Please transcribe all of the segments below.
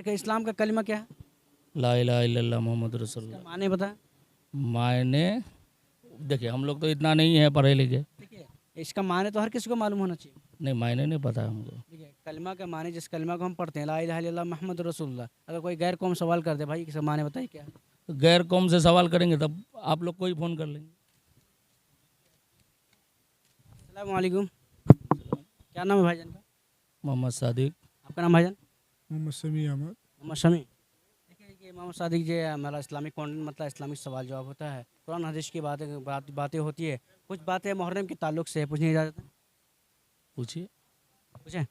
कि इस्लाम का कलमा क्या है? ला इलाहा इल्लल्लाह मोहम्मद रसूलुल्लाह। माने बता। मायने देखिए, हम लोग तो इतना नहीं है पढ़े लिखे। देखिए, इसका माने तो हर किसी को मालूम होना चाहिए। नहीं, मायने नहीं पता है हमको। देखिए, कलमा का माने, जिस कलमा को हम पढ़ते हैं, ला इलाहा इल्लल्लाह मोहम्मद रसूलुल्लाह, अगर कोई गैर कौम सवाल कर दे, भाई इसका माने बताइए क्या है? तो गैर कौम से सवाल करेंगे तब आप लोग को ही फ़ोन कर लेंगे। अस्सलाम वालेकुम। क्या नाम है भाईजान का? मोहम्मद सादिक। आपका नाम भाईजान? मोहम्मद समी अहमद। मोहम्मद शमी। देखिए कि मोहम्मद सादिक जी, हमारा इस्लामिक कंटेंट मतलब इस्लामिक सवाल जवाब होता है, कुरान हदीस की बातें होती है, कुछ बातें मुहर्रम के ताल्लुक से है, पूछने की इजाज़त है? पूछिए। पूछें?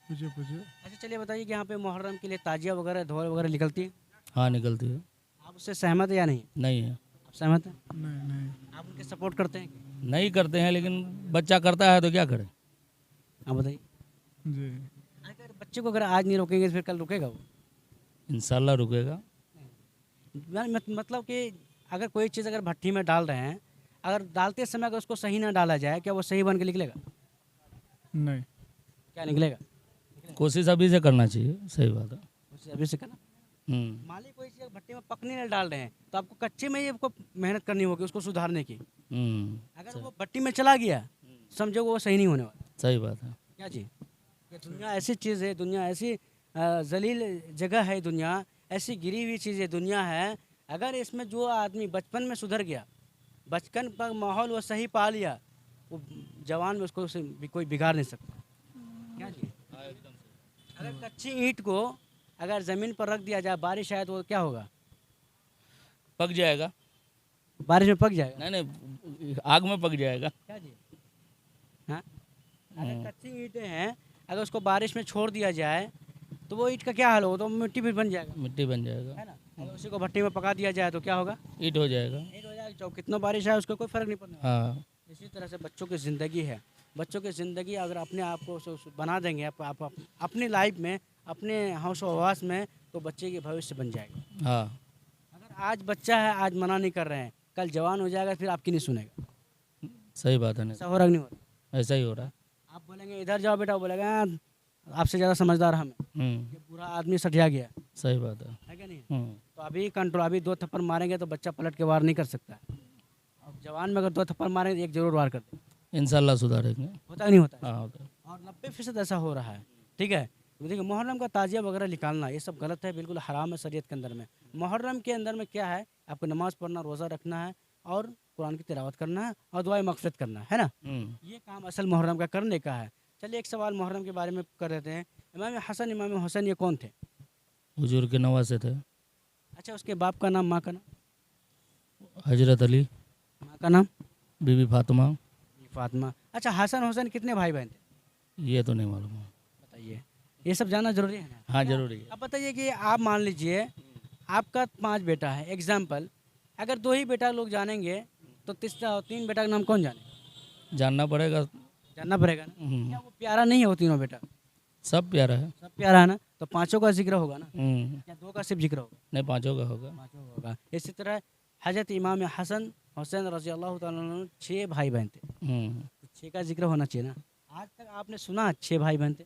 पूछे पूछे। अच्छा चलिए बताइए कि यहाँ पे मुहर्रम के लिए ताजिया वगैरह धोल वगैरह निकलती है, हाँ, निकलती है। आप उससे सहमत है या नहीं? नहीं है। आप सहमत हैं? नहीं नहीं। आप उनके सपोर्ट करते हैं? नहीं करते हैं, लेकिन बच्चा करता है तो क्या करें। आप बताइए। जी। अगर बच्चे को अगर आज नहीं रोकेंगे तो फिर कल रुकेगा वो? इंशाल्लाह रुकेगा। मतलब कि अगर कोई चीज़ अगर भट्टी में डाल रहे हैं, अगर डालते समय अगर उसको सही ना डाला जाए, क्या वो सही बन के निकलेगा? नहीं। क्या निकलेगा? कोशिश अभी से करना चाहिए, सही बात है। उससे अभी से करना। मान लीजिए कोई चीज़ भट्टी में पकने नहीं डाल रहे हैं, तो आपको कच्चे में ही आपको मेहनत करनी होगी उसको सुधारने की। अगर वो भट्टी में चला गया, समझो वो सही नहीं होने वाला। सही बात है। क्या जी? ये दुनिया ऐसी चीज़ है, दुनिया ऐसी जलील जगह है, दुनिया ऐसी गिरी हुई चीज़ है, दुनिया है। अगर इसमें जो आदमी बचपन में सुधर गया, बचपन का माहौल वो सही पा लिया, वो जवान में उसको भी कोई बिगाड़ नहीं सकता। क्या जी? अगर कच्ची ईंट को अगर ज़मीन पर रख दिया जाए, बारिश आए तो क्या होगा? पक जाएगा। बारिश में पक जाएगा। नहीं नहीं, आग में पक जाएगा। क्या जी? हाँ, अगर कच्ची ईंटें हैं, अगर उसको बारिश में छोड़ दिया जाए तो वो ईंट का क्या हाल होगा? तो मिट्टी भी बन जाएगा, मिट्टी बन जाएगा। है ना? अगर उसी को भट्टी में पका दिया जाए तो क्या होगा? ईंट हो जाएगा। ईंट हो जाएगा। चाहे कितना बारिश आए उसको कोई फ़र्क नहीं पड़ने वाला। हाँ। इसी तरह से बच्चों की ज़िंदगी है। बच्चों की ज़िंदगी अगर अपने आप को बना देंगे, आप अपनी लाइफ में, अपने होश व हवास में, तो बच्चे की भविष्य बन जाएगा। हाँ, अगर आज बच्चा है, आज मना नहीं कर रहे हैं, कल जवान हो जाएगा फिर आपकी नहीं सुनेगा। सही बात है। ऐसा हो रहा कि नहीं हो रहा? ऐसा ही हो रहा है। आप बोलेंगे इधर जाओ बेटा, वो बोलेगा "हाँ, आपसे ज़्यादा समझदार हम हैं, ये पूरा आदमी सठिया गया सही बात है। है क्या नहीं? तो अभी कंट्रोल, अभी 2 थप्पड़ मारेंगे तो बच्चा पलट के वार नहीं कर सकता है। और जवान में अगर 2 थप्पड़ मारेंगे तो एक जरूर वार कर दे। इंशाल्लाह सुधारेंगे। होता कि नहीं होता है? हाँ, होता है। और 90% ऐसा हो रहा है। ठीक है, तो देखिए मुहर्रम का ताजिया वगैरह निकालना ये सब गलत है, बिल्कुल हराम है शरीयत के अंदर में। मुहर्रम के अंदर में क्या है, आपको नमाज़ पढ़ना, रोज़ा रखना है और कुरान की तिलावत करना है और दुआए मग़फ़िरत करना है ना? ये काम असल मुहर्रम का करने का है। चलिए एक सवाल मुहर्रम के बारे में कर देते हैं। इमाम हसन, इमाम हुसैन ये कौन थे? हुजूर के नवासे थे। अच्छा, उसके बाप का नाम, माँ का नाम? हजरत अली, माँ का नाम? बीबी फातिमा। फातिमा। अच्छा, हसन हुसैन कितने भाई बहन थे? ये तो नहीं मालूम है। बताइए, ये सब जानना जरूरी है ना? हाँ, जरूरी है। अब बताइए कि आप मान लीजिए आपका 5 बेटा है, एग्जाम्पल, अगर 2 ही बेटा लोग जानेंगे तो तीसरा 3 बेटा का नाम कौन जाने? जानना पड़ेगा। जानना पड़ेगा ना। क्या वो प्यारा नहीं है वो तीनों बेटा? सब प्यारा है। सब प्यारा है ना, तो 5 का जिक्र होगा ना, हम्म। या 2 का सिर्फ जिक्र होगा? नहीं, 5 का होगा। 5 होगा। इसी तरह हजरत इमाम हसन हुसैन रज़ी अल्लाह ताला अन्हु 6 भाई बहन थे, तो 6 का जिक्र होना चाहिए ना। आज तक आपने सुना 6 भाई बहन थे?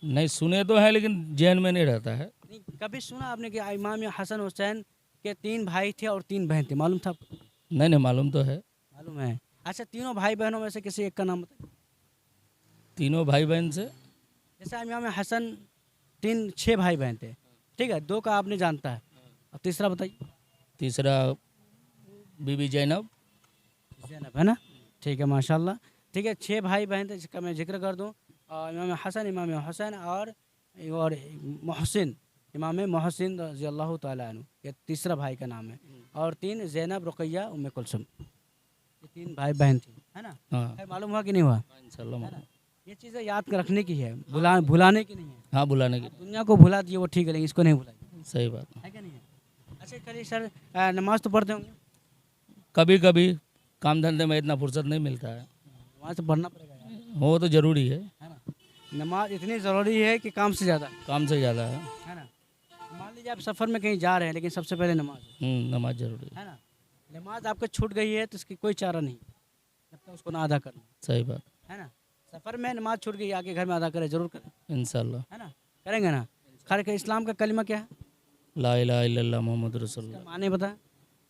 नहीं, सुने तो है लेकिन जहन में नहीं रहता है। नहीं, कभी सुना आपने कि इमाम हसन हुसैन के 3 भाई थे और 3 बहन थे? मालूम था आपको? नहीं नहीं, मालूम तो है। मालूम है। अच्छा, तीनों भाई बहनों में से किसी एक का नाम बताइए। तीनों भाई बहन से जैसे इमाम हसन 6 भाई बहन थे, ठीक है, 2 का आपने जानता है, और तीसरा बताइए। तीसरा बीबी जैनब। ज़ैनब है ना? ठीक है, माशाल्लाह। ठीक है, 6 भाई बहन थे जिसका मैं जिक्र कर दूँ, इमाम हसन, इमाम हुसैन और मोहसिन, इमाम मोहसिन रज़ी अल्लाह ताला अन्हु, ये तीसरा भाई का नाम है। और 3 ज़ैनब, रुक़ैया, उम्मे कुलसुम, ये 3 भाई बहन थी, है ना? हाँ, मालूम हुआ कि नहीं हुआ? इंशाल्लाह है ना? मालूम। ये चीज़ें याद रखने की है, भुलाने की नहीं है। हाँ, बुलाने की। दुनिया को भुला दिए वो ठीक है, लेकिन इसको नहीं भुलाइए, सही बात। है क्या नहीं है? अच्छा चलिए सर, नमाज़ तो पढ़ते होंगे? कभी कभी काम धंधे में इतना फुर्सत नहीं मिलता है। नमाज़ तो पढ़ना पड़ेगा यार, वो तो ज़रूरी है। है ना? नमाज इतनी ज़रूरी है कि काम से ज़्यादा, काम से ज़्यादा है। है ना? मान लीजिए आप सफ़र में कहीं जा रहे हैं, लेकिन सबसे पहले नमाज नमाज ज़रूरी है। है ना? नमाज आपको छूट गई है तो इसकी कोई चारा नहीं, जब तक उसको ना अदा करना, सही बात। है ना? सफ़र में नमाज छूट गई, आके घर में अदा करें, ज़रूर करें, इंशाल्लाह। है ना? करेंगे ना? खैर के इस्लाम का कलिमा क्या है? ला इलाहा इल्लल्लाह मोहम्मद रसूलुल्लाह। माने बता।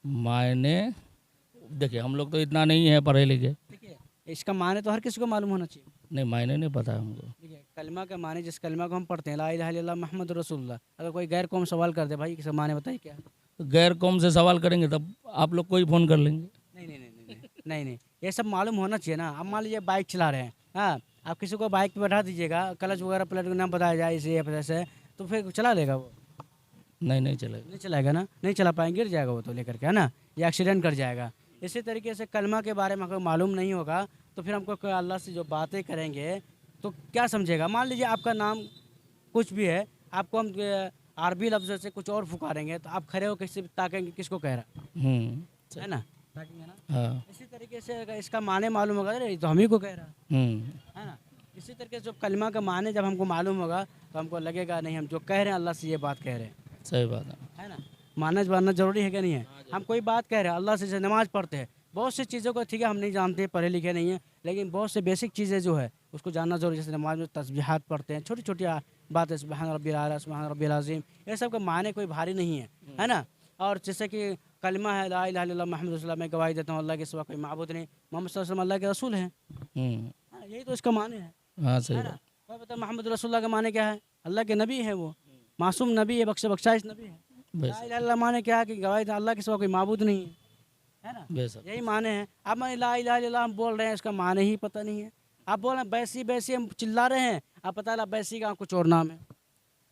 मायने देखिए हम लोग तो इतना नहीं है पढ़े लिखे। देखिए इसका माने तो हर किसी को मालूम होना चाहिए। नहीं मायने नहीं पता है हमको। देखिए कलमा का माने, जिस कलमा को हम पढ़ते हैं ला इलाहा इल्लल्लाह मुहम्मद रसूलुल्लाह, अगर कोई गैर कौम सवाल कर दे भाई इसका माने बताइए क्या है? तो गैर कौम से सवाल करेंगे तब आप लोग को ही फ़ोन कर लेंगे। नहीं नहीं नहीं नहीं नहीं नहीं नहीं, ये सब मालूम होना चाहिए ना। अब मान लीजिए बाइक चला रहे हैं, हाँ, आप किसी को बाइक पे बैठा दीजिएगा, क्लच वगैरह प्लेट का नाम बताया जाए इसे ऐसे, तो फिर चला लेगा वो? नहीं चलेगा। नहीं चलाएगा ना, नहीं चला पाएंगे, गिर जाएगा वो तो लेकर के, है ना, या एक्सीडेंट कर जाएगा। इसी तरीके से कलमा के बारे में अगर मालूम नहीं होगा तो फिर हमको अल्लाह से जो बातें करेंगे तो क्या समझेगा? मान लीजिए आपका नाम कुछ भी है, आपको हम अरबी लफ्ज़ से कुछ और पुकारेंगे तो आप खड़े हो किसी ताकेंगे किसको कह रहा है ना, ताकेंगे ना। हाँ। इसी तरीके से अगर इसका माने मालूम होगा, अरे ये तो हम ही को कह रहा है ना। इसी तरीके से जो कलमा का माने जब हमको मालूम होगा तो हमको लगेगा नहीं हम जो कह रहे हैं अल्लाह से ये बात कह रहे हैं, सही बात है ना। मानना ज़रूरी है कि नहीं है? हम कोई बात कह रहे हैं अल्लाह से, जैसे नमाज़ पढ़ते हैं, बहुत सी चीज़ों को ठीक है हम नहीं जानते, पढ़े लिखे नहीं हैं, लेकिन बहुत से बेसिक चीज़ें जो है उसको जानना ज़रूरी है। जैसे नमाज में तस्बीहात पढ़ते हैं, छोटी छोटी बातें, सुबहान रब्बिल आला, सुबहान रब्बिल अज़ीम, ये सब का माने कोई भारी नहीं है ना। और जैसे कि कलमा है ला इलाहा इल्लल्लाह मुहम्मद रसूलुल्लाह, मैं गवाही देता हूँ अल्लाह के सिवा कोई माबूद नहीं, मोहम्मद सल्लल्लाहु अलैहि वसल्लम अल्लाह के रसूल हैं, हाँ, यही तो इसका माने है। हाँ सही है ना। बात। कोई बता मोहम्मद रसूलुल्लाह का माने क्या है? अल्लाह के नबी है, वो मासूम नबी है, बख्शाइश नबी है। ला इलाहा इल्लल्लाह माने क्या है कि गवाही देता अल्लाह के सिवा कोई माबूद नहीं है ना, बेशक। यही माने हैं। अब मैं ला इलाहा इल्लल्लाह हम बोल रहे हैं, इसका माने ही पता नहीं है। आप बोल रहे हैं बैसी बैसी, हम चिल्ला रहे हैं, आप पता लगा बैसी का कुछ और नाम है,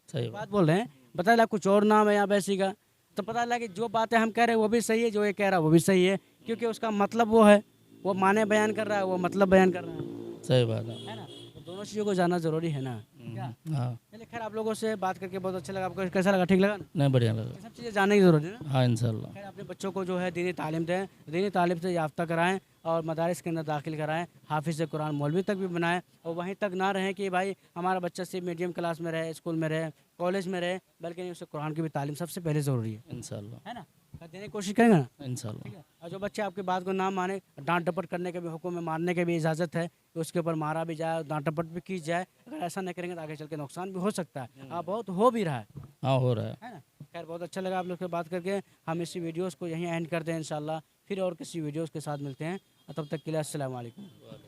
सही बात बात। बोल रहे हैं, पता लगा कुछ और नाम है यहाँ बैसी का, तो पता लगा कि जो बातें हम कह रहे हैं वो भी सही है, जो ये कह रहा है वो भी सही है, क्योंकि उसका मतलब वो है, वो माने बयान कर रहा है, वो मतलब बयान कर रहा सही बात है ना। तो दोनों चीज़ों को जानना ज़रूरी है ना। क्या हाँ। चलिए, खैर आप लोगों से बात करके बहुत अच्छा लगा। आपको कैसा लगा? ठीक लगा ना? नहीं बढ़िया लगा। ये सब चीज़ें जानने की ज़रूरत है ना। हाँ इंशाल्लाह। खैर अपने बच्चों को जो है दीनी तालीम दें, दीनी तालीम से याफ्ता कराएं और मदारिस के अंदर दाखिल कराएं, हाफिज़ कुरान मौलवी तक भी बनाएं, और वहीं तक ना रहें कि भाई हमारा बच्चा सिर्फ मीडियम क्लास में रहे, स्कूल में रहे, कॉलेज में रहे, बल्कि उसे कुरान की भी तालीम सबसे पहले ज़रूरी इंशाल्लाह। है ना। देने की कोशिश करेंगे ना। इंशाल्लाह। ठीक है। और जो बच्चे आपकी बात को ना माने, डांट डपट करने के भी हुक्म में, मारने की भी इजाज़त है, कि उसके ऊपर मारा भी जाए, डांट डपट भी की जाए। अगर ऐसा नहीं करेंगे तो आगे चल के नुकसान भी हो सकता है, बहुत हो भी रहा हाँ हो रहा है ना। खैर बहुत अच्छा लगा आप लोग से बात करके। हम इसी वीडियोस को यहीं एंड करते हैं इंशाल्लाह, फिर और किसी वीडियोस के साथ मिलते हैं, और तब तक के लिए अस्सलाम वालेकुम। है।